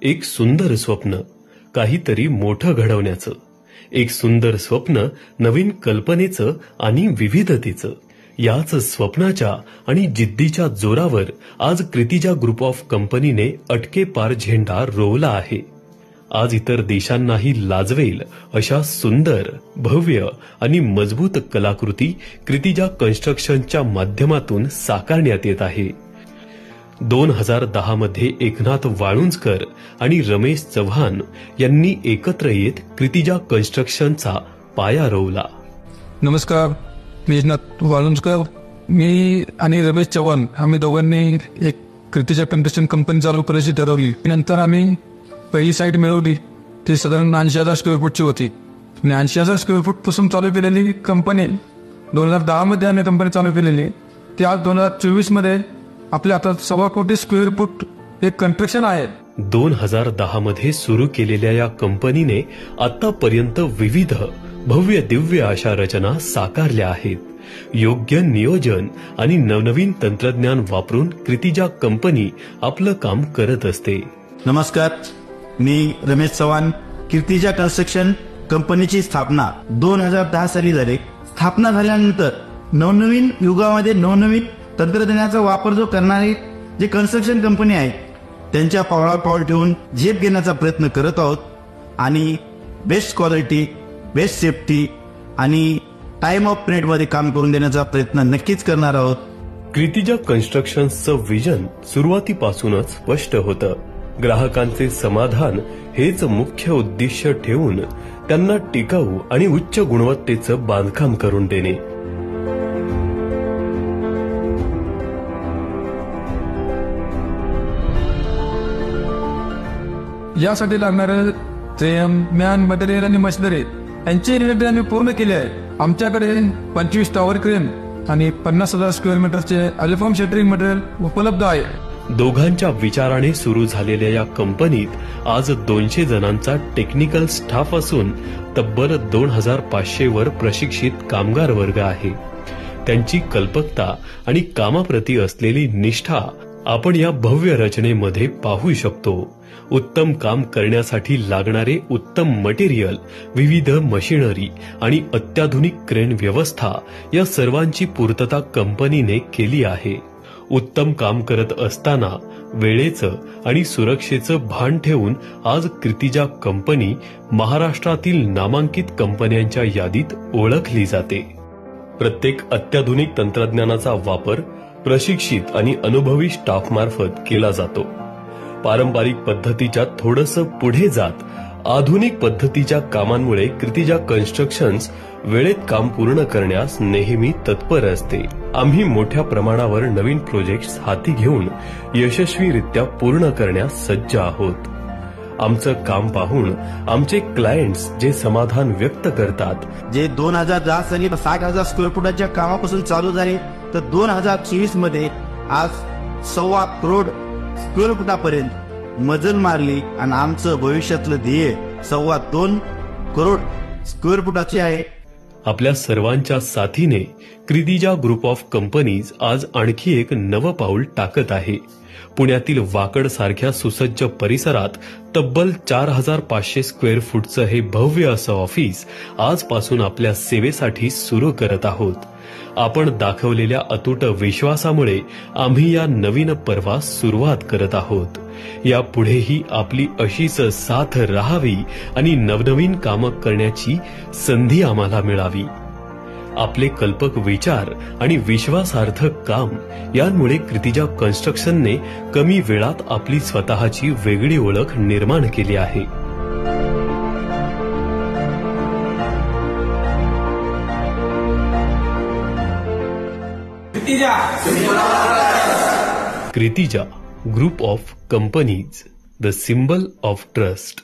एक सुंदर स्वप्न, काहीतरी मोठं घडवण्याचं. एक सुंदर स्वप्न, नवीन कल्पनेचं आणि विविधतेचं. याच स्वप्नाच्या आणि जिद्दीच्या जोरावर आज क्रितिजा ग्रुप ऑफ कंपनीने अटके पार झेंडा रोवला आहे. आज इतर देशांनाही लाजवेल अशा सुंदर, भव्य आणि मजबूत कलाकृती क्रितिजा कन्स्ट्रक्शनच्या माध्यमातून साकारण्यात येत आहे. 2010 मध्ये एकनाथ वाळुंजकर आणि रमेश चव्हाण यांनी एकत्र येत क्रितिजा कन्स्ट्रक्शनचा पाया रोवला. नमस्कार, मी एकनाथ वाळुंजकर. मी आणि रमेश चव्हाण आम्ही दोघांनी एक क्रितिजा कन्स्ट्रक्शन कंपनी चालू करायची ठरवली. नंतर आम्ही पहिली साईट मिळवली. ती साधारण 80,000 स्क्वेअर फूटची होती. 80,000 स्क्वेअर फूट पासून चालू केलेली कंपनी 2010 मध्ये आम्ही कंपनी चालू केलेली. ती आज 2024 मध्ये आपल्या हातात 1.25 कोटी स्क्वेअर फूट एक कन्स्ट्रक्शन आहे. 2010 मध्ये सुरू केलेल्या या कंपनीने आतापर्यंत विविध भव्य दिव्य अशा रचना साकारल्या आहेत. योग्य नियोजन आणि नवनवीन तंत्रज्ञान वापरून क्रितिजा कंपनी आपलं काम करत असते. नमस्कार, मी रमेश चव्हाण. क्रितिजा कन्स्ट्रक्शन कंपनीची स्थापना 2010 साली झाली. स्थापना झाल्यानंतर नवनवीन युगामध्ये नवनवीन तंत्रज्ञानाचा वापर जो करणारी जे कन्स्ट्रक्शन कंपनी आहे त्यांच्या पावलावर पाऊल ठेवून झेप घेण्याचा प्रयत्न करत आहोत आणि बेस्ट क्वालिटी, बेस्ट सेफ्टी आणि टाइम ऑफ पिरियडमध्ये काम करून देण्याचा प्रयत्न नक्कीच करणार आहोत. क्रितिजा कन्स्ट्रक्शनचं विजन सुरुवातीपासूनच स्पष्ट होतं. ग्राहकांचे समाधान हेच मुख्य उद्दिष्ट ठेवून त्यांना टिकाऊ आणि उच्च गुणवत्तेचं बांधकाम करून देणे. यासाठी लागणारे मॅन, मटेरियल आणि मशिनरी यांची निर्णय आम्ही पूर्ण केले आहे. आमच्याकडे 25 टॉवर क्रेन आणि 50,000 स्क्वेअर मीटरचे अल्युमिनियम शटरिंग मटेरियल उपलब्ध आहे. दोघांच्या विचाराने सुरू झालेल्या या कंपनीत आज 200 जणांचा टेक्निकल स्टाफ असून तब्बल 2,500 वर प्रशिक्षित कामगार वर्ग आहे. त्यांची कल्पकता आणि कामाप्रती असलेली निष्ठा आपण या भव्य रचनेमध्ये पाहू शकतो. उत्तम काम करण्यासाठी लागणारे उत्तम मटेरियल, विविध मशिनरी आणि अत्याधुनिक क्रेन व्यवस्था या सर्वांची पूर्तता कंपनीने केली आहे. उत्तम काम करत असताना वेळेचं आणि सुरक्षेचं भान ठेवून आज क्रितिजा कंपनी महाराष्ट्रातील नामांकित कंपन्यांच्या यादीत ओळखली जाते. प्रत्येक अत्याधुनिक तंत्रज्ञानाचा वापर प्रशिक्षित आणि अनुभवी स्टाफमार्फत केला जातो. पारंपरिक पद्धतीच्या थोडंसं पुढे जात आधुनिक पद्धतीच्या कामांमुळे क्रितिजा कन्स्ट्रक्शन्स वेळेत काम पूर्ण करण्यास नेहमी तत्पर असते. आम्ही मोठ्या प्रमाणावर नवीन प्रोजेक्ट्स हाती घेऊन यशस्वीरित्या पूर्ण करण्यास सज्ज आहोत. आमचं काम पाहून आमचे क्लायंट्स जे समाधान व्यक्त करतात, जे 2010 साली 60,000 स्क्वेअर फुटाच्या कामापासून चालू झाले तर 2024 मध्ये आज 1.25 करोड स्क्वेअर फुटापर्यंत मजल मारली आणि आमचं भविष्यातलं ध्येय 2.25 करोड स्क्वेअर फुटाचे आहे. आपल्या सर्वांच्या साथीने क्रितिजा ग्रुप ऑफ कंपनीज आज आणखी एक नवं पाऊल टाकत आहे. पुण्यातील वाकड सारख्या सुसज्ज परिसरात तब्बल 4,500 स्क्वेअर फूटचं हे भव्य असं ऑफिस आजपासून आपल्या सेवेसाठी सुरू करत आहोत. आपण दाखवलेल्या अतूट विश्वासामुळे आम्ही या नवीन पर्वास सुरुवात करत आहोत. यापुढेही आपली अशीच साथ राहावी आणि नवनवीन कामं करण्याची संधी आम्हाला मिळावी. आपले कल्पक विचार आणि विश्वासार्थ काम यांमुळे क्रितिजा कन्स्ट्रक्शनने कमी वेळात आपली स्वतःची वेगळी ओळख निर्माण केली आहे. Kritija group of companies, the symbol of trust.